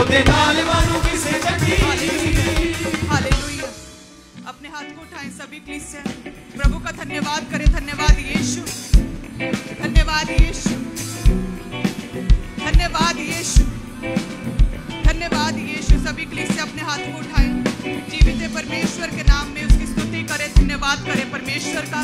ओदे नाल मानू किसे चंगी। हालेलुया। अपने हाथ को उठाएं सभी कलीसिया, प्रभु का धन्यवाद करें। धन्यवाद यीशु, धन्यवाद यीशु, धन्यवाद यीशु, धन्यवाद यीशु। सभी कलीसिया अपने हाथ को उठाएं, जीवित परमेश्वर के नाम में उसकी स्तुति करें, धन्यवाद करें परमेश्वर का,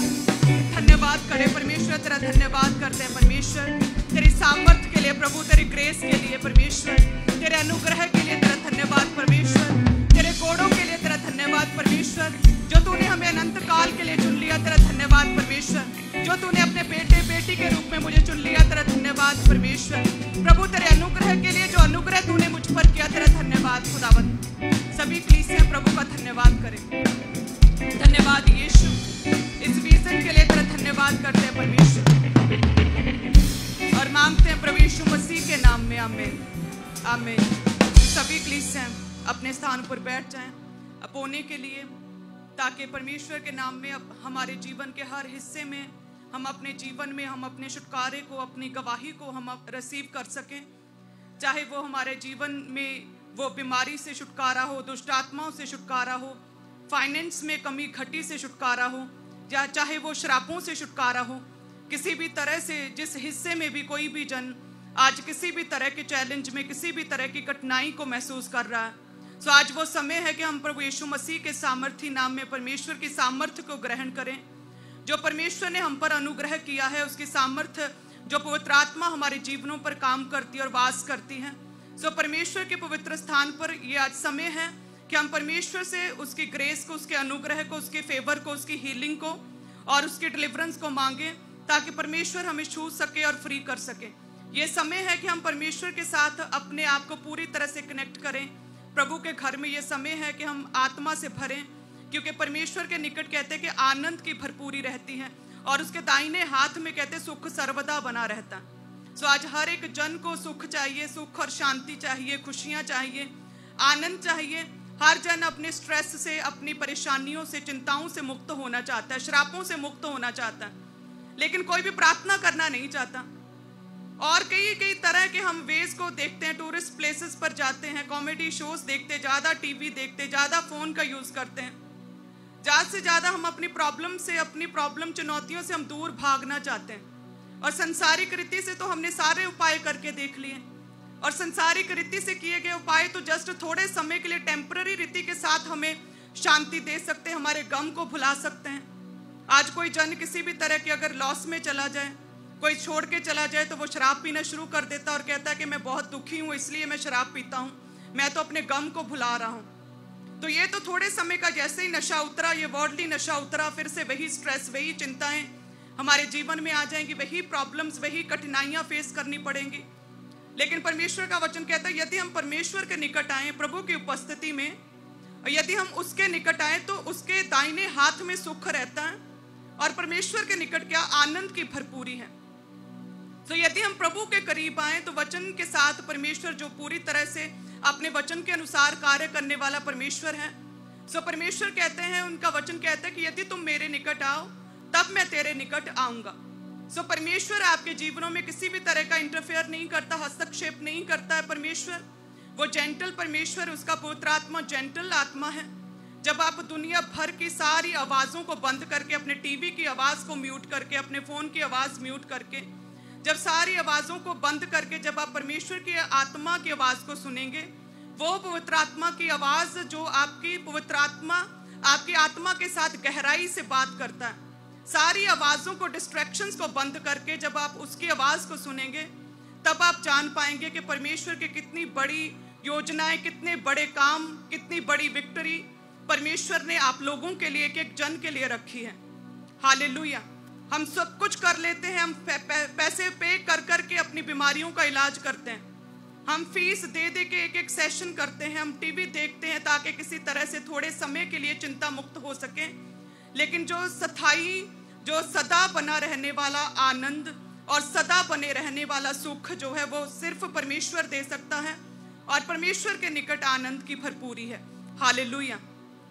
धन्यवाद करें परमेश्वर। तेरा धन्यवाद करते हैं परमेश्वर, तेरी सामर्थ्य के लिए प्रभु, तेरी ग्रेस के लिए परमेश्वर, तेरे अनुग्रह के लिए तेरा धन्यवाद परमेश्वर, तेरे कोड़ों के लिए तेरा धन्यवाद परमेश्वर, जो तूने हमें अनंत काल के लिए चुन लिया, तेरा धन्यवाद परमेश्वर, जो तूने अपने बेटे बेटी के रूप में मुझे चुन लिया, तेरा धन्यवाद परमेश्वर। प्रभु तेरे अनुग्रह के लिए, जो अनुग्रह तूने मुझ पर किया, तेरा धन्यवाद खुदावंद। सभी कलीसिया प्रभु का धन्यवाद करें। धन्यवाद यीशु, इस विजन के लिए तेरा धन्यवाद करते हैं परमेश्वर और मांगते हैं प्रभु यीशु मसीह के नाम में, आमीन आमीन। सभी कलीसिया अपने स्थान पर बैठ जाएं अपोने के लिए, ताकि परमेश्वर के नाम में अब हमारे जीवन के हर हिस्से में हम अपने जीवन में हम अपने छुटकारे को, अपनी गवाही को हम रिसीव कर सकें। चाहे वो हमारे जीवन में वो बीमारी से छुटकारा हो, दुष्ट आत्माओं से छुटकारा हो, फाइनेंस में कमी घटी से छुटकारा हो, या चाहे वो शराबों से छुटकारा हो, किसी भी तरह से जिस हिस्से में भी कोई भी जन आज किसी भी तरह के चैलेंज में, किसी भी तरह की कठिनाई को महसूस कर रहा है, तो आज वो समय है कि हम प्रभु यीशु मसीह के सामर्थी नाम में परमेश्वर की सामर्थ्य को ग्रहण करें। जो परमेश्वर ने हम पर अनुग्रह किया है, उसकी सामर्थ्य, जो पवित्र आत्मा हमारे जीवनों पर काम करती है और वास करती है, सो परमेश्वर के पवित्र स्थान पर ये आज समय है कि हम परमेश्वर से उसकी ग्रेस को, उसके अनुग्रह को, उसके फेवर को, उसकी हीलिंग को और उसकी डिलीवरेंस को मांगे, ताकि परमेश्वर हमें छू सके और फ्री कर सके। ये समय है कि हम परमेश्वर के साथ अपने आप को पूरी तरह से कनेक्ट करें प्रभु के घर में। ये समय है कि हम आत्मा से भरें, क्योंकि परमेश्वर के निकट कहते हैं कि आनंद की भरपूरी रहती है और उसके दाहिने हाथ में कहते सुख सर्वदा बना रहता। सो आज हर एक जन को सुख चाहिए, सुख और शांति चाहिए, खुशियां चाहिए, आनंद चाहिए। हर जन अपने स्ट्रेस से, अपनी परेशानियों से, चिंताओं से मुक्त होना चाहता है, श्रापों से मुक्त होना चाहता है, लेकिन कोई भी प्रार्थना करना नहीं चाहता। और कई कई तरह के हम वेज को देखते हैं, टूरिस्ट प्लेसेस पर जाते हैं, कॉमेडी शोज देखते हैं, ज़्यादा टीवी देखते हैं, ज़्यादा फ़ोन का यूज़ करते हैं। ज़्यादा से ज़्यादा हम अपनी प्रॉब्लम से, अपनी प्रॉब्लम चुनौतियों से हम दूर भागना चाहते हैं। और संसारिक रीति से तो हमने सारे उपाय करके देख लिए, और संसारिक रीति से किए गए उपाय तो जस्ट थोड़े समय के लिए, टेम्पररी रीति के साथ हमें शांति दे सकते हैं, हमारे गम को भुला सकते हैं। आज कोई जन किसी भी तरह के अगर लॉस में चला जाए, कोई छोड़ के चला जाए, तो वो शराब पीना शुरू कर देता और कहता है कि मैं बहुत दुखी हूँ इसलिए मैं शराब पीता हूँ, मैं तो अपने गम को भुला रहा हूँ। तो ये तो थोड़े समय का, जैसे ही नशा उतरा, ये वर्ल्डली नशा उतरा, फिर से वही स्ट्रेस, वही चिंताएं हमारे जीवन में आ जाएंगी, वही प्रॉब्लम्स, वही कठिनाइयाँ फेस करनी पड़ेंगी। लेकिन परमेश्वर का वचन कहता है यदि हम परमेश्वर के निकट आए, प्रभु की उपस्थिति में, और यदि हम उसके निकट आए, तो उसके दाहिने हाथ में सुख रहता है और परमेश्वर के निकट क्या, आनंद की भरपूरी है। तो यदि हम प्रभु के करीब आए, तो वचन के साथ परमेश्वर जो पूरी तरह से अपने वचन के अनुसार कार्य करने वाला परमेश्वर है, सो परमेश्वर कहते हैं, उनका वचन कहता है कि यदि तुम मेरे निकट आओ तब मैं तेरे निकट आऊंगा। सो परमेश्वर आपके जीवनों में किसी भी तरह का इंटरफेयर नहीं करता, हस्तक्षेप नहीं करता है। परमेश्वर वो जेंटल परमेश्वर, उसका पवित्र आत्मा जेंटल आत्मा है। जब आप दुनिया भर की सारी आवाज़ों को बंद करके, अपने टीवी की आवाज़ को म्यूट करके, अपने फ़ोन की आवाज़ म्यूट करके, जब सारी आवाज़ों को बंद करके जब आप परमेश्वर की आत्मा की आवाज़ को सुनेंगे, वो पवित्र आत्मा की आवाज़ जो आपकी पवित्र आत्मा आपकी आत्मा के साथ गहराई से बात करता है, सारी आवाज़ों को, डिस्ट्रैक्शंस को बंद करके जब आप उसकी आवाज़ को सुनेंगे, तब आप जान पाएंगे कि परमेश्वर की कितनी बड़ी योजनाएं, कितने बड़े काम, कितनी बड़ी विक्ट्री परमेश्वर ने आप लोगों के लिए, एक एक जन के लिए रखी है। हालेलुया। हम सब कुछ कर लेते हैं, हम पैसे पे कर करके अपनी बीमारियों का इलाज करते हैं, हम फीस दे दे के एक एक सेशन करते हैं, हम टीवी देखते हैं ताकि किसी तरह से थोड़े समय के लिए चिंता मुक्त हो सके। लेकिन जो स्थायी, जो सदा बना रहने वाला आनंद और सदा बने रहने वाला सुख जो है, वो सिर्फ परमेश्वर दे सकता है, और परमेश्वर के निकट आनंद की भरपूरी है। हालेलुया।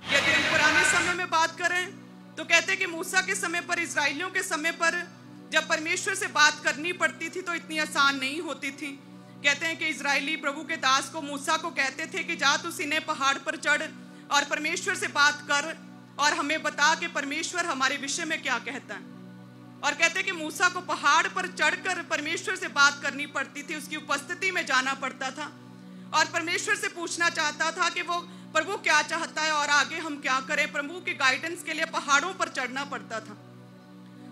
यदि हम पुराने समय में बात करें तो कहते हैं कि मूसा के समय पर, इजराइलियों के समय पर जब परमेश्वर से बात करनी पड़ती थी तो इतनी आसान नहीं होती थी, कहते हैं कि इजरायली प्रभु के दास को, मूसा को कहते थे कि जा तू सीनै पहाड़ पर चढ़ और परमेश्वर से बात कर और हमें बता कि परमेश्वर हमारे विषय में क्या कहता है। और कहते हैं कि मूसा को पहाड़ पर चढ़कर परमेश्वर से बात करनी पड़ती थी, उसकी उपस्थिति में जाना पड़ता था और परमेश्वर से पूछना चाहता था कि वो प्रभु क्या चाहता है और आगे हम क्या करें। प्रभु के गाइडेंस के लिए पहाड़ों पर चढ़ना पड़ता था।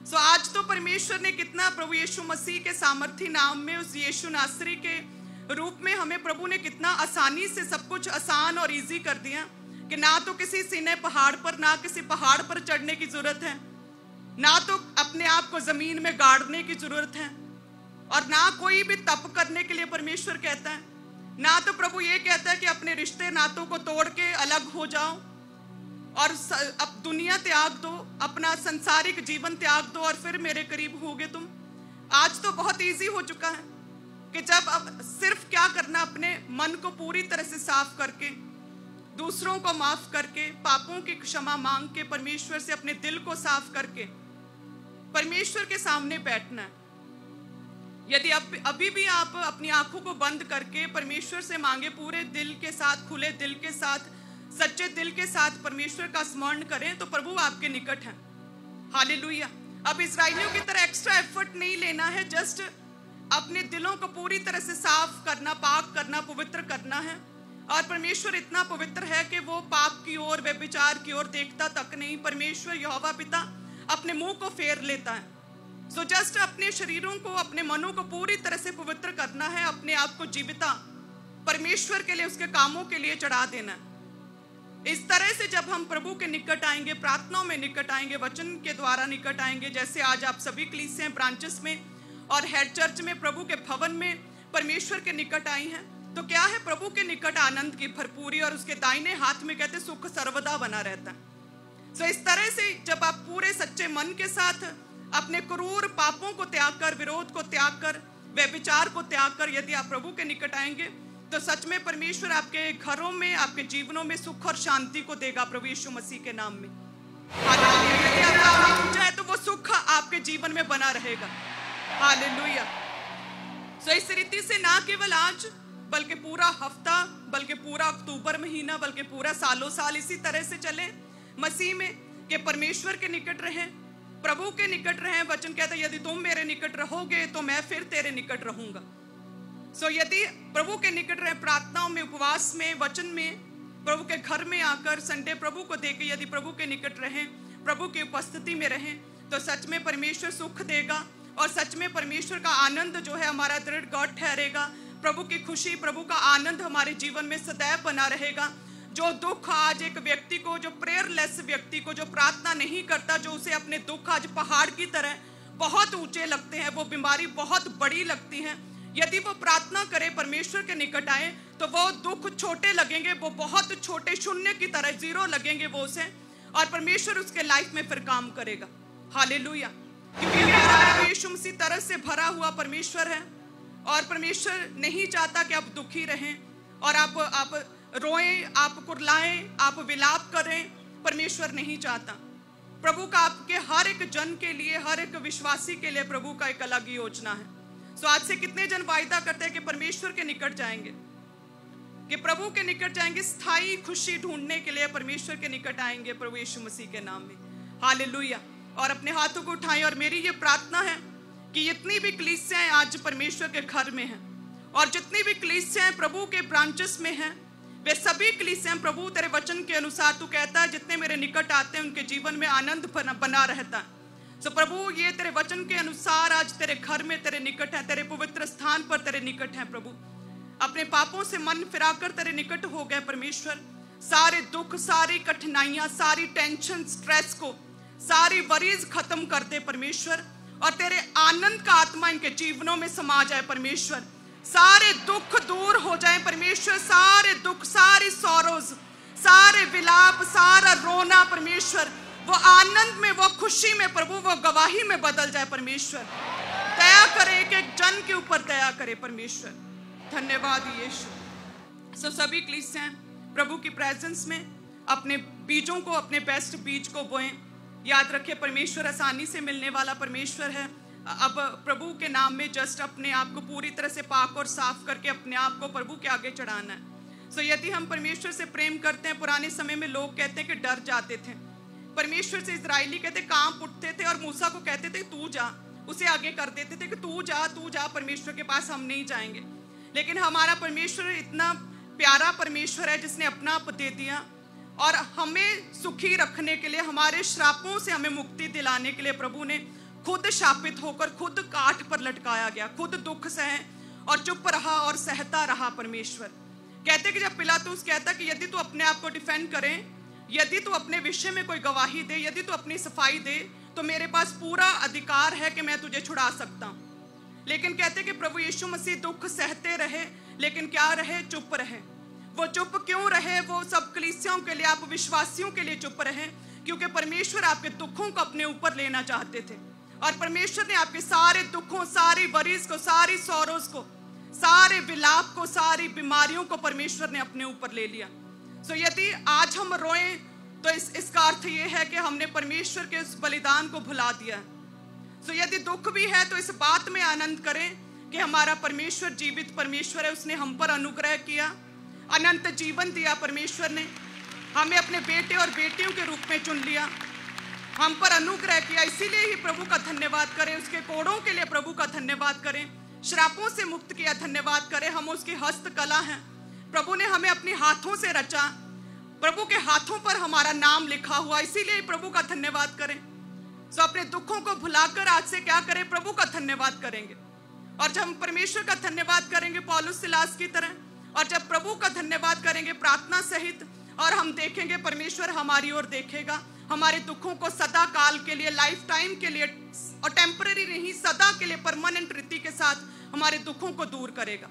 सो आज तो परमेश्वर ने कितना, प्रभु यीशु मसीह के सामर्थी नाम में, उस यीशु नासरी के रूप में हमें प्रभु ने कितना आसानी से सब कुछ आसान और इजी कर दिया कि ना तो किसी सीनै पहाड़ पर, ना किसी पहाड़ पर चढ़ने की जरूरत है, ना तो अपने आप को जमीन में गाड़ने की जरूरत है, और ना कोई भी तप करने के लिए परमेश्वर कहता है, ना तो प्रभु ये कहता है कि अपने रिश्ते नातों को तोड़ के अलग हो जाओ और अब दुनिया त्याग दो, अपना संसारिक जीवन त्याग दो और फिर मेरे करीब होगे तुम। आज तो बहुत इजी हो चुका है कि जब अब सिर्फ क्या करना, अपने मन को पूरी तरह से साफ करके, दूसरों को माफ करके, पापों की क्षमा मांग के, परमेश्वर से अपने दिल को साफ करके परमेश्वर के सामने बैठना है। यदि अभी भी आप अपनी आंखों को बंद करके परमेश्वर से मांगे, पूरे दिल के साथ, खुले दिल के साथ, सच्चे दिल के साथ परमेश्वर का स्मरण करें तो प्रभु आपके निकट है। हालेलुया। अब इजराइलियों की तरह एक्स्ट्रा एफर्ट नहीं लेना है, जस्ट अपने दिलों को पूरी तरह से साफ करना, पाक करना, पवित्र करना है। और परमेश्वर इतना पवित्र है कि वो पाप की ओर, व्यभिचार की ओर देखता तक नहीं। परमेश्वर यहोवा पिता अपने मुंह को फेर लेता है। सो जस्ट अपने शरीरों को, अपने मनों को पूरी तरह से पवित्र करना है, अपने आप को जीविता परमेश्वर के लिए, उसके कामों के लिए चढ़ा देना है। इस तरह से जब हम प्रभु के निकट आएंगे, प्रार्थनाओं में निकट आएंगे, वचन के द्वारा निकट आएंगे, जैसे आज आप सभी कलीसियां ब्रांचेस में और हेड चर्च में प्रभु के भवन में परमेश्वर के निकट आई हैं, तो क्या है, प्रभु के निकट आनंद की भरपूरी और उसके दाहिने हाथ में कहते सुख सर्वदा बना रहता है। सो इस तरह से जब आप पूरे सच्चे मन के साथ अपने क्रूर पापों को त्याग कर, विरोध को त्याग कर, व्यभिचार को त्याग कर यदि आप प्रभु के निकट आएंगे तो सच में परमेश्वर आपके घरों में, आपके जीवनों में सुख और शांति को देगा प्रभु यीशु मसीह के नाम में। यदि आप चाहे तो वो सुख आपके जीवन में बना रहेगा। हालेलुया। सो इस रीति से ना केवल आज बल्कि पूरा हफ्ता, बल्कि पूरा अक्टूबर महीना, बल्कि पूरा सालों साल इसी तरह से चले मसीह में कि परमेश्वर के निकट रहें, प्रभु के निकट रहें। वचन कहता है यदि तुम मेरे निकट रहोगे तो मैं फिर तेरे निकट रहूंगा। सो यदि प्रभु के निकट रहे, प्रार्थनाओं में, उपवास में, वचन में, प्रभु के घर में आकर संडे प्रभु को देके यदि प्रभु के निकट रहें, प्रभु की उपस्थिति में रहें, तो सच में परमेश्वर सुख देगा और सच में परमेश्वर का आनंद जो है हमारा दृढ़ गढ़ ठहरेगा। प्रभु की खुशी, प्रभु का आनंद हमारे जीवन में सदैव बना रहेगा। जो दुख आज एक व्यक्ति को, जो प्रेयरलेस व्यक्ति को, जो प्रार्थना नहीं करता, जो उसे अपने दुख आज पहाड़ की तरह बहुत ऊंचे लगते हैं, वो बीमारी बहुत बड़ी लगती है, यदि वो प्रार्थना करे, परमेश्वर के निकट आए, तो वो दुख छोटे लगेंगे, वो बहुत छोटे, शून्य की तरह, जीरो लगेंगे वो उसे, और परमेश्वर उसके लाइफ में फिर काम करेगा। हालेलुया। क्योंकि हमारा यीशु मसीह तरह से भरा हुआ परमेश्वर है और परमेश्वर नहीं चाहता कि आप दुखी रहें और आप रोएं, आप कुरलाएं, आप विलाप करें। परमेश्वर नहीं चाहता। प्रभु का आपके हर एक जन के लिए, हर एक विश्वासी के लिए प्रभु का एक अलग योजना है। सो आज से कितने जन वायदा करते हैं कि परमेश्वर के निकट जाएंगे, कि प्रभु के निकट जाएंगे, स्थायी खुशी ढूंढने के लिए परमेश्वर के निकट आएंगे प्रभु यीशु मसीह के नाम में। हालेलुया। और अपने हाथों को उठाएं और मेरी ये प्रार्थना है कि जितनी भी कलीसियाएं आज परमेश्वर के घर में हैं और जितनी भी कलीसियाएं प्रभु के ब्रांचेस में हैं, वे सभी कलीसियां प्रभु तेरे वचन के अनुसार, तू कहता है जितने मेरे निकट आते हैं उनके जीवन में आनंद बना रहता है। सो प्रभु ये तेरे वचन के अनुसार आज तेरे घर में तेरे निकट है, तेरे पवित्र स्थान पर तेरे निकट है। प्रभु अपने पापों से मन फिराकर तेरे निकट हो गए परमेश्वर। सारे दुख, सारी कठिनाइयां, सारी टेंशन, स्ट्रेस को, सारी वरीज खत्म कर दे परमेश्वर, और तेरे आनंद का आत्मा इनके जीवनों में समा जाए परमेश्वर। सारे दुख दूर हो जाए परमेश्वर, सारे दुख, सारी सॉरोज, सारे विलाप, सारा रोना परमेश्वर वो आनंद में, वो खुशी में प्रभु, वो गवाही में बदल जाए परमेश्वर। दया करे, एक एक जन के ऊपर दया करे परमेश्वर। धन्यवाद यीशु। सो सभी कलीसियां प्रभु की प्रेजेंस में अपने बीजों को, अपने बेस्ट बीज को बोएं। याद रखें परमेश्वर आसानी से मिलने वाला परमेश्वर है। अब प्रभु के नाम में जस्ट अपने आप को पूरी तरह से पाक और साफ करके अपने आप को प्रभु के आगे चढ़ाना है। सो यदि हम परमेश्वर से प्रेम करते हैं, पुराने समय में लोग कहते हैं कि डर जाते थे परमेश्वर से। इजराइली कहते कांप उठते थे और मूसा को कहते थे तू जा, उसे आगे कर देते थे कि तू जा परमेश्वर के पास, हम नहीं जाएंगे। लेकिन हमारा परमेश्वर इतना प्यारा परमेश्वर है जिसने अपना आप दे दिया और हमें सुखी रखने के लिए, हमारे श्रापों से हमें मुक्ति दिलाने के लिए प्रभु ने खुद शापित होकर खुद काठ पर लटकाया गया, खुद दुख सहे और चुप रहा और सहता रहा। परमेश्वर कहते कि जब पिलातुस कहता कि यदि तू अपने आप को डिफेंड करे, यदि तू अपने विषय में कोई गवाही दे, यदि तू अपनी सफाई दे, तो मेरे पास पूरा अधिकार है कि मैं तुझे छुड़ा सकता हूं। लेकिन कहते कि प्रभु यीशु मसीह दुख सहते रहे, लेकिन क्या रहे? चुप रहे। वो चुप क्यों रहे? वो सब कलीसियाओं के लिए, आप विश्वासियों के लिए चुप रहे, क्योंकि परमेश्वर आपके दुखों को अपने ऊपर लेना चाहते थे। और परमेश्वर ने आपके सारे दुखों, सारी वरीज को, सारी सौरोज को, सारे विलाप को, सारी बीमारियों को परमेश्वर ने अपने ऊपर ले लिया। सो यदि आज हम रोएं तो इसका अर्थ ये है कि हमने परमेश्वर के उस बलिदान को भुला दिया। सो यदि दुख भी है तो इस बात में आनंद करें कि हमारा परमेश्वर जीवित परमेश्वर है। उसने हम पर अनुग्रह किया, अनंत जीवन दिया। परमेश्वर ने हमें अपने बेटे और बेटियों के रूप में चुन लिया, हम पर अनुग्रह किया। इसीलिए ही प्रभु का धन्यवाद करें, उसके कोड़ों के लिए प्रभु का धन्यवाद करें, श्रापों से मुक्त किया, धन्यवाद करें। हम उसकी हस्तकला हैं, प्रभु ने हमें अपने हाथों से रचा, प्रभु के हाथों पर हमारा नाम लिखा हुआ, इसीलिए प्रभु का धन्यवाद करें। सो अपने दुखों को भुलाकर आज से क्या करें? प्रभु का धन्यवाद करेंगे। और जब हम परमेश्वर का धन्यवाद करेंगे पौलुस सिलास की तरह, और जब प्रभु का धन्यवाद करेंगे प्रार्थना सहित, और हम देखेंगे परमेश्वर हमारी ओर देखेगा, हमारे दुखों को सदा काल के लिए, लाइफ टाइम के लिए, और टेम्पररी नहीं, सदा के लिए परमानेंट रीति के साथ हमारे दुखों को दूर करेगा।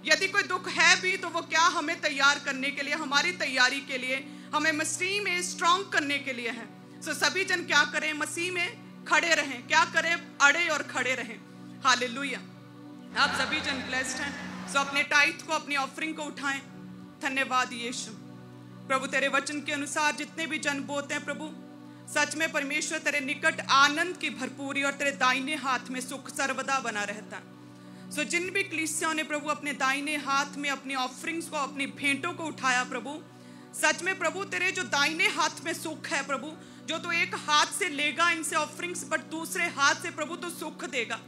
यदि कोई दुख है भी तो वो क्या? हमें तैयार करने के लिए, हमारी तैयारी के लिए, हमें मसीह में स्ट्रॉन्ग करने के लिए है। सो सभी जन क्या करें? मसीह में खड़े रहें। क्या करें? अड़े और खड़े रहें। हालेलुया। आप सभी जन ब्लेस्ड हैं। सो अपने टाइथ को, अपनी ऑफरिंग को उठाएं। धन्यवाद यीशु। प्रभु तेरे वचन के अनुसार जितने भी जन बोते हैं प्रभु, सच में परमेश्वर तेरे निकट आनंद की भरपूरी और तेरे दाहिने हाथ में सुख सर्वदा बना रहता है। सो जिन भी कलीसियाओं ने प्रभु अपने दाहिने हाथ में अपनी ऑफरिंग्स को, अपनी भेंटों को उठाया प्रभु, सच में प्रभु तेरे जो दाहिने हाथ में सुख है प्रभु, जो तू एक हाथ से लेगा इनसे ऑफरिंग्स, बट दूसरे हाथ से प्रभु तू सुख देगा,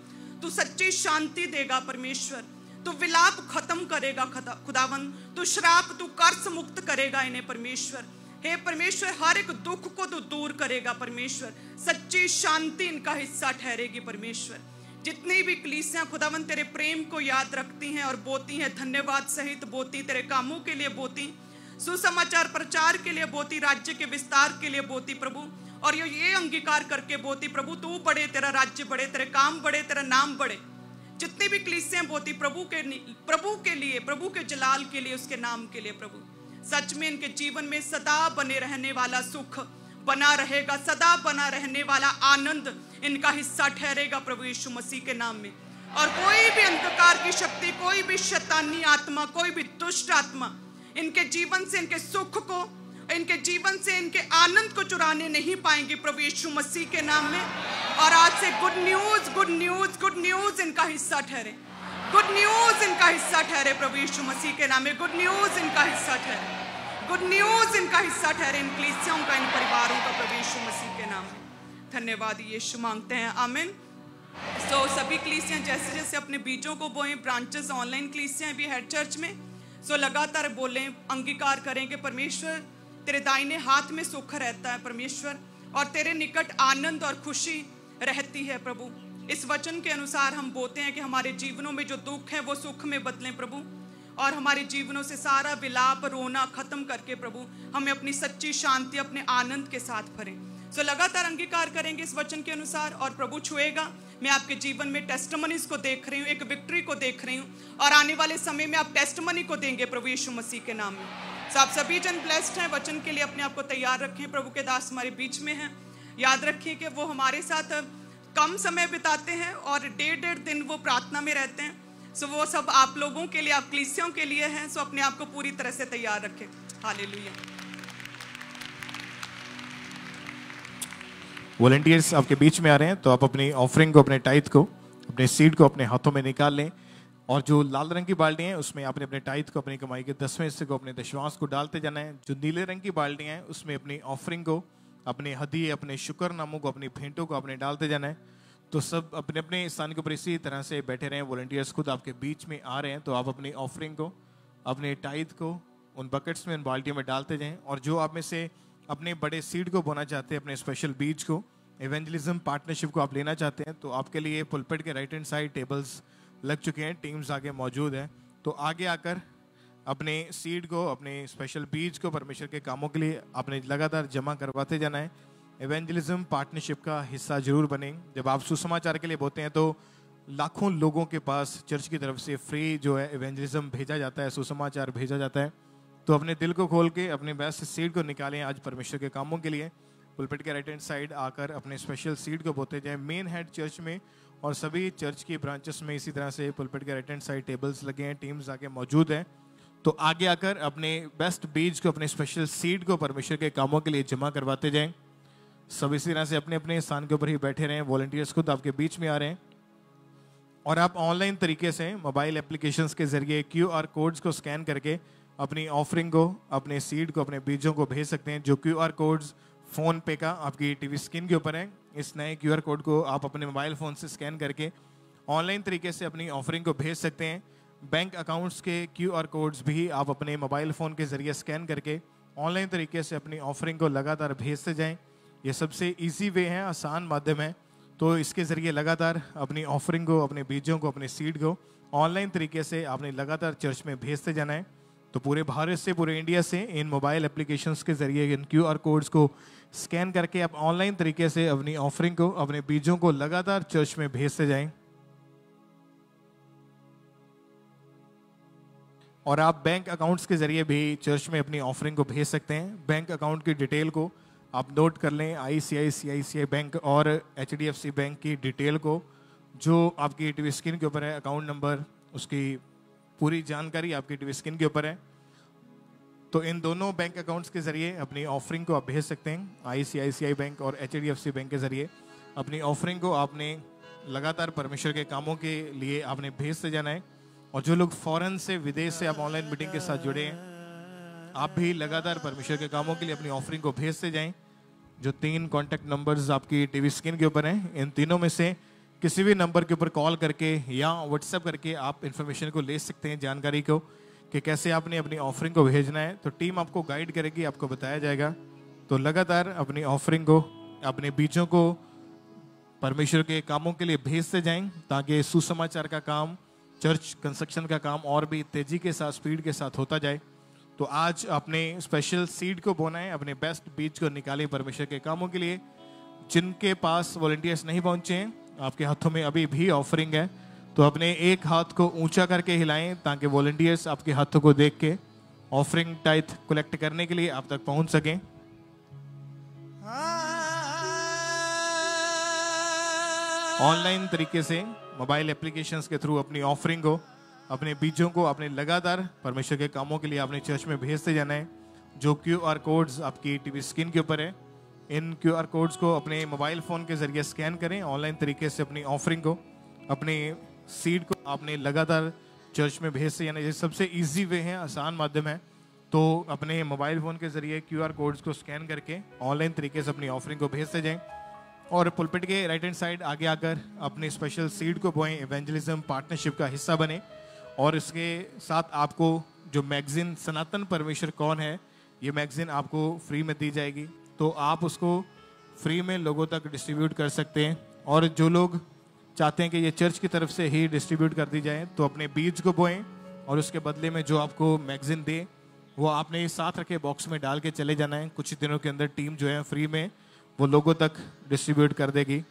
तू सच्ची शांति देगा परमेश्वर, तू विलाप खत्म करेगा खुदावन, तू श्राप, तू कर्ज मुक्त करेगा इन्हें परमेश्वर। हे परमेश्वर, हर एक दुख को तू दूर करेगा परमेश्वर, सच्ची शांति इनका हिस्सा ठहरेगी परमेश्वर। जितनी भी कलीसियां खुदावन तेरे प्रेम को याद रखती हैं और बोती हैं, धन्यवाद सहित बोती, तेरे कामों के लिए बोती, सुसमाचार प्रचार के लिए बोती, राज्य के विस्तार के लिए बोती प्रभु, और ये अंगीकार करके बोती प्रभु तू बड़े, तेरा राज्य बड़े, तेरे काम बड़े, तेरा नाम बड़े। जितनी भी कलीसियां बोती प्रभु के लिए, प्रभु के जलाल के लिए, उसके नाम के लिए प्रभु, सच में इनके जीवन में सदा बने रहने वाला सुख बना रहेगा, सदा बना रहने वाला आनंद इनका हिस्सा ठहरेगा प्रभु यीशु मसीह के नाम में। और कोई भी अंधकार की शक्ति, कोई भी शैतानी आत्मा, कोई भी दुष्ट आत्मा इनके जीवन से, इनके सुख को, इनके जीवन से, इनके आनंद को चुराने नहीं पाएंगे प्रभु यीशु मसीह के नाम में। और आज से good news, good news, good news इनका हिस्सा ठहरे, गुड न्यूज इनका हिस्सा ठहरे प्रभु यीशु मसीह के नाम में। गुड न्यूज इनका हिस्सा ठहरे, गुड न्यूज इनका हिस्सा ठहरे, इन कलीसियाओं का, इन परिवारों का प्रभु यीशु मसीह के नाम में। धन्यवाद यीशु मांगते हैं, आमीन। सो सभी कलीसियां जैसे जैसे अपने बीजों को बोएं, ब्रांचेस ऑनलाइन कलीसियां भी हेड चर्च में, सो लगातार बोलें, अंगीकार करें कि परमेश्वर तेरे दाहिने हाथ में सुख रहता है परमेश्वर, और तेरे निकट आनंद और खुशी रहती है प्रभु। इस वचन के अनुसार हम बोलते हैं कि हमारे जीवनों में जो दुख है वो सुख में बदलें प्रभु, और हमारे जीवनों से सारा विलाप, रोना खत्म करके प्रभु हमें अपनी सच्ची शांति, अपने आनंद के साथ भरें। सो लगातार अंगीकार करेंगे इस वचन के अनुसार, और प्रभु छुएगा। मैं आपके जीवन में टेस्टमनीज को देख रही हूँ, एक विक्ट्री को देख रही हूँ, और आने वाले समय में आप टेस्टमनी को देंगे प्रभु यीशु मसीह के नाम में। सो आप सभी जन ब्लेस्ड हैं। वचन के लिए अपने आप को तैयार रखें। प्रभु के दास हमारे बीच में हैं। याद रखिए कि वो हमारे साथ कम समय बिताते हैं और डेढ़ दिन वो प्रार्थना में रहते हैं। सो वो सब आप लोगों के लिए, आप कलीसियों के लिए हैं। सो अपने आप को पूरी तरह से तैयार रखें। हालेलुया। वॉलंटियर्स आपके बीच में आ रहे हैं, तो आप अपनी ऑफरिंग को, अपने टाइथ को, अपने सीड को अपने हाथों में निकाल लें। और जो लाल रंग की बाल्टी है उसमें आपने अपने टाइथ को, अपनी कमाई के 10वें हिस्से को, अपने दशवांश को डालते जाना है। जो नीले रंग की बाल्टी है उसमें अपनी ऑफरिंग को, अपने हदिये, अपने शुक्रनामों को, अपनी भेंटों को आपने डालते जाना है। तो सब अपने अपने स्थान के ऊपर इसी तरह से बैठे रहें। वॉलंटियर्स खुद आपके बीच में आ रहे हैं, तो आप अपनी ऑफरिंग को, अपने टाइथ को उन बकेट्स में, उन बाल्टियों में डालते जाएं। और जो आप में से अपने बड़े सीड को बोना चाहते हैं, अपने स्पेशल बीज को, इवेंजलिज्म पार्टनरशिप को आप लेना चाहते हैं, तो आपके लिए पुलपिट के राइट हैंड साइड टेबल्स लग चुके हैं, टीम्स आगे मौजूद हैं। तो आगे आकर अपने सीड को, अपने स्पेशल बीज को परमेश्वर के कामों के लिए आपने लगातार जमा करवाते जाना है। इवेंजलिज्म पार्टनरशिप का हिस्सा जरूर बने। जब आप सुसमाचार के लिए बोलते हैं तो लाखों लोगों के पास चर्च की तरफ से फ्री जो है इवेंजलिज्म भेजा जाता है, सुसमाचार भेजा जाता है। तो अपने दिल को खोल के अपने बेस्ट सीड को निकालें आज परमेश्वर के कामों के लिए। पुलपिट के राइट हैंड साइड आकर अपने स्पेशल सीड को बोते जाएं। मेन हेड चर्च में और सभी चर्च की ब्रांचेस में इसी तरह से पुलपिट के राइट हैंड साइड टेबल्स लगे हैं, टीम्स आके मौजूद हैं। तो आगे आकर अपने बेस्ट बीज को, अपने स्पेशल सीड को परमेश्वर के कामों के लिए जमा करवाते जाएं। सब इसी तरह से अपने अपने स्थान के ऊपर ही बैठे रहें। वॉलंटियर्स खुद आपके बीच में आ रहे हैं और आप ऑनलाइन तरीके से मोबाइल एप्लीकेशंस के जरिए QR कोड्स को स्कैन करके अपनी ऑफरिंग को, अपने सीड को, अपने बीजों को भेज सकते हैं। जो QR कोड्स फ़ोन पे का आपकी टीवी स्क्रीन के ऊपर है, इस नए QR कोड को आप अपने मोबाइल फ़ोन से स्कैन करके ऑनलाइन तरीके से अपनी ऑफरिंग को भेज सकते हैं। बैंक अकाउंट्स के QR कोड्स भी आप अपने मोबाइल फ़ोन के ज़रिए स्कैन करके ऑनलाइन तरीके से अपनी ऑफरिंग को लगातार भेजते जाएं। ये सबसे ईजी वे है, आसान माध्यम है। तो इसके ज़रिए लगातार अपनी ऑफरिंग को, अपने बीजों को, अपने सीड को ऑनलाइन तरीके से आपने लगातार चर्च में भेजते जाना है। तो पूरे भारत से, पूरे इंडिया से इन मोबाइल एप्लीकेशंस के ज़रिए इन QR कोड्स को स्कैन करके आप ऑनलाइन तरीके से अपनी ऑफरिंग को, अपने बीजों को लगातार चर्च में भेजते जाएं। और आप बैंक अकाउंट्स के जरिए भी चर्च में अपनी ऑफरिंग को भेज सकते हैं। बैंक अकाउंट की डिटेल को आप नोट कर लें, ICICI बैंक और HDFC बैंक की डिटेल को, जो आपकी टीवी स्क्रीन के ऊपर है, अकाउंट नंबर, उसकी पूरी जानकारी आपकी टीवी स्क्रीन के ऊपर है। तो इन दोनों बैंक अकाउंट्स के जरिए अपनी ऑफरिंग को आप भेज सकते हैं। ICICI बैंक और HDFC बैंक के जरिए अपनी ऑफरिंग को आपने लगातार परमेश्वर के कामों के लिए आपने भेजते जाना है। और जो लोग फॉरेन से, विदेश से आप ऑनलाइन मीटिंग के साथ जुड़े हैं, आप भी लगातार परमेश्वर के कामों के लिए अपनी ऑफरिंग को भेजते जाएं। जो 3 कॉन्टैक्ट नंबर्स आपकी टीवी स्क्रीन के ऊपर हैं, इन तीनों में से किसी भी नंबर के ऊपर कॉल करके या व्हाट्सएप करके आप इन्फॉर्मेशन को ले सकते हैं, जानकारी को, कि कैसे आपने अपनी ऑफरिंग को भेजना है। तो टीम आपको गाइड करेगी, आपको बताया जाएगा। तो लगातार अपनी ऑफरिंग को, अपने बीजों को परमेश्वर के कामों के लिए भेजते जाएं, ताकि सुसमाचार का काम, चर्च कंस्ट्रक्शन का काम और भी तेजी के साथ, स्पीड के साथ होता जाए। तो आज अपने स्पेशल सीड को बोना है, अपने बेस्ट बीज को निकालें परमेश्वर के कामों के लिए। जिनके पास वॉलंटियर्स नहीं पहुंचे हैं, आपके हाथों में अभी भी ऑफरिंग है, तो अपने एक हाथ को ऊंचा करके हिलाएं ताकि वॉलंटियर्स आपके हाथों को देख के ऑफरिंग टाइथ कलेक्ट करने के लिए आप तक पहुंच सकें। ऑनलाइन तरीके से मोबाइल एप्लीकेशंस के थ्रू अपनी ऑफरिंग को, अपने बीजों को आपने लगातार परमेश्वर के कामों के लिए आपने चर्च में भेजते जाना है। जो QR कोड्स आपकी टीवी स्क्रीन के ऊपर है, इन QR कोड्स को अपने मोबाइल फ़ोन के ज़रिए स्कैन करें। ऑनलाइन तरीके से अपनी ऑफरिंग को, अपने सीड को आपने लगातार चर्च में भेजते जाना। ये सबसे ईजी वे है, आसान माध्यम है। तो अपने मोबाइल फ़ोन के ज़रिए QR कोड्स को स्कैन करके ऑनलाइन तरीके से अपनी ऑफरिंग को भेजते जाएं। और पुलपिट के राइट हैंड साइड आगे आकर अपने स्पेशल सीड को बोएं, इवेंजलिज्म पार्टनरशिप का हिस्सा बने। और इसके साथ आपको जो मैगजीन सनातन परमेश्वर कौन है, ये मैगजीन आपको फ्री में दी जाएगी। तो आप उसको फ्री में लोगों तक डिस्ट्रीब्यूट कर सकते हैं। और जो लोग चाहते हैं कि ये चर्च की तरफ से ही डिस्ट्रीब्यूट कर दी जाए, तो अपने बीज को बोएं और उसके बदले में जो आपको मैगजीन दे वो आपने साथ रखे बॉक्स में डाल के चले जाना है। कुछ दिनों के अंदर टीम जो है फ्री में वो लोगों तक डिस्ट्रीब्यूट कर देगी।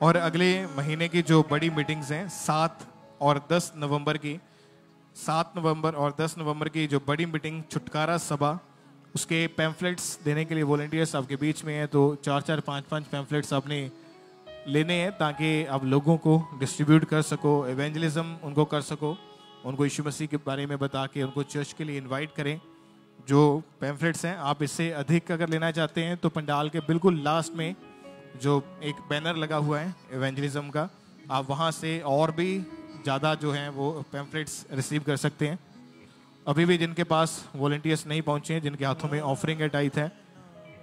और अगले महीने की जो बड़ी मीटिंग्स हैं 7 और 10 नवंबर की, 7 नवंबर और 10 नवंबर की जो बड़ी मीटिंग छुटकारा सभा, उसके पैम्फलेट्स देने के लिए वॉलंटियर्स आपके बीच में हैं। तो 4-4, 5-5 पैम्फलेट्स आपने लेने हैं ताकि आप लोगों को डिस्ट्रीब्यूट कर सको, इवेंजलिज्म उनको कर सको, उनको यीशु मसीह के बारे में बता के उनको चर्च के लिए इनवाइट करें। जो पैम्फलेट्स हैं, आप इससे अधिक अगर लेना चाहते हैं तो पंडाल के बिल्कुल लास्ट में जो एक बैनर लगा हुआ है इवेंजलिज्म का, आप वहाँ से और भी ज़्यादा जो हैं वो पैम्फलेट्स रिसीव कर सकते हैं। अभी भी जिनके पास वॉलंटियर्स नहीं पहुँचे हैं, जिनके हाथों में ऑफरिंग या टाइथ है,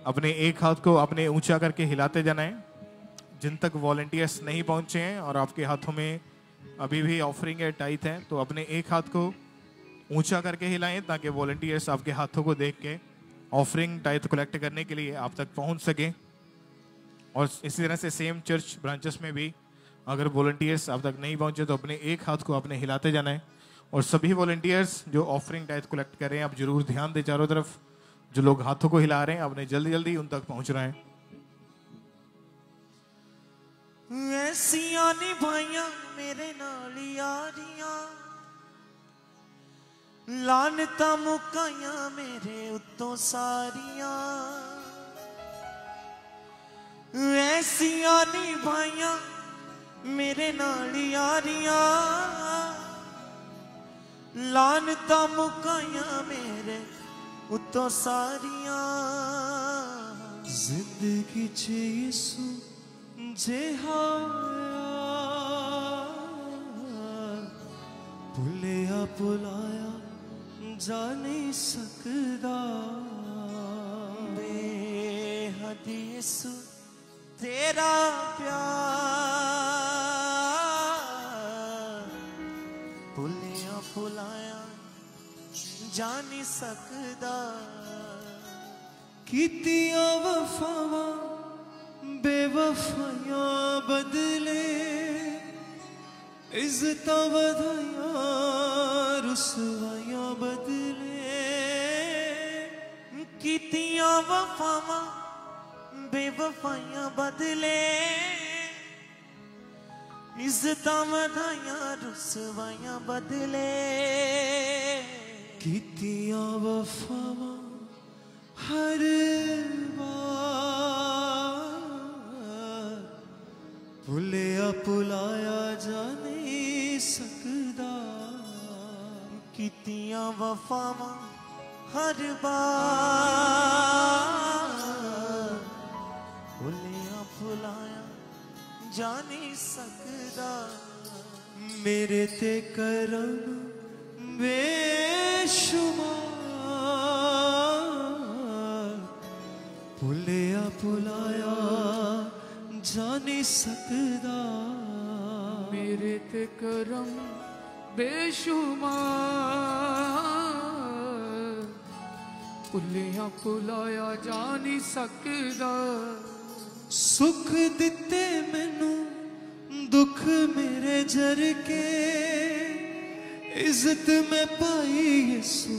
अपने एक हाथ को अपने ऊंचा करके हिलाते जाना है। जिन तक वॉलंटियर्स नहीं पहुँचे हैं और आपके हाथों में अभी भी ऑफरिंग या टाइथ है, तो अपने एक हाथ को ऊंचा करके हिलाएं ताकि वॉलंटियर्स आपके हाथों को देख के ऑफरिंग टाइथ कलेक्ट करने के लिए आप तक पहुंच सकें। और इसी तरह से सेम चर्च ब्रांचेस में भी अगर वॉलंटियर्स आप तक नहीं पहुंचे तो अपने एक हाथ को आपने हिलाते जाना है। और सभी वॉलंटियर्स जो ऑफरिंग टाइथ कलेक्ट कर रहे हैं, आप जरूर ध्यान दें चारों तरफ, जो लोग हाथों को हिला रहे हैं आपने जल्दी जल्दी उन तक पहुंच रहे हैं। ऐसियां निभाइयां मेरे नाल यारियां, लानतां मुकाइयां मेरे उत्तों सारियां। ऐसियां निभाइयां मेरे नाल यारियां, लानतां मुकाइयां मेरे उत्तों सारियां। जिंदगी च यीशु जिहा भुलिया भुलाया जा नहीं सकदा। बेहद यीशु तेरा प्यार, भुलिया भुलाया जा नहीं सकदा। कीतियां वफावां बेवफायां बदले, इज्जतां वधाइयां रुसवाइयां बदले। कीतियां वफावां बेवफाइयां बदले, इज्जतां वधाइयां रुसवाइयां बदले। कीतियां वफावां हर भुलिया भुलाया जा नहीं सकदा। कीतियां वफावां हर बार, भुलिया भुलाया जा नहीं सकदा। मेरे ते करम बेशुमार, भुलिया भुलाया जा नहीं सकदा। मेरे ते करम बेशुमार, भुलिया भुलाया जा नहीं सकदा। सुख दिते मैनू दुख मेरे जर के, इज्जत में पाई यीशु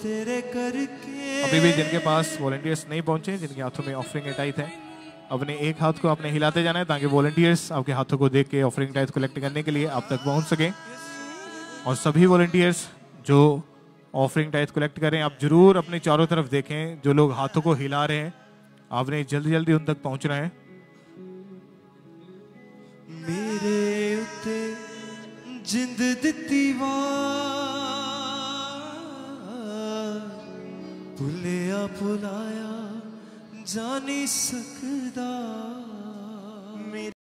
तेरे करके। अभी भी जिनके पास वॉलंटियर्स नहीं पहुंचे, जिनके हाथों में ऑफरिंग टाइथ है, अपने एक हाथ को आपने हिलाते जाना है ताकि वॉलंटियर्स आपके हाथों को देख के ऑफरिंग टाइथ कलेक्ट करने के लिए आप तक पहुंच सके। और सभी वॉलंटियर्स जो ऑफरिंग टाइथ कलेक्ट करें, आप जरूर अपने चारों तरफ देखें, जो लोग हाथों को हिला रहे हैं आपने जल्दी जल्दी उन तक पहुंचना है। मेरे उत्ते जिंद दित्ती वार, भुलिया भुलाया जा नहीं सकदा।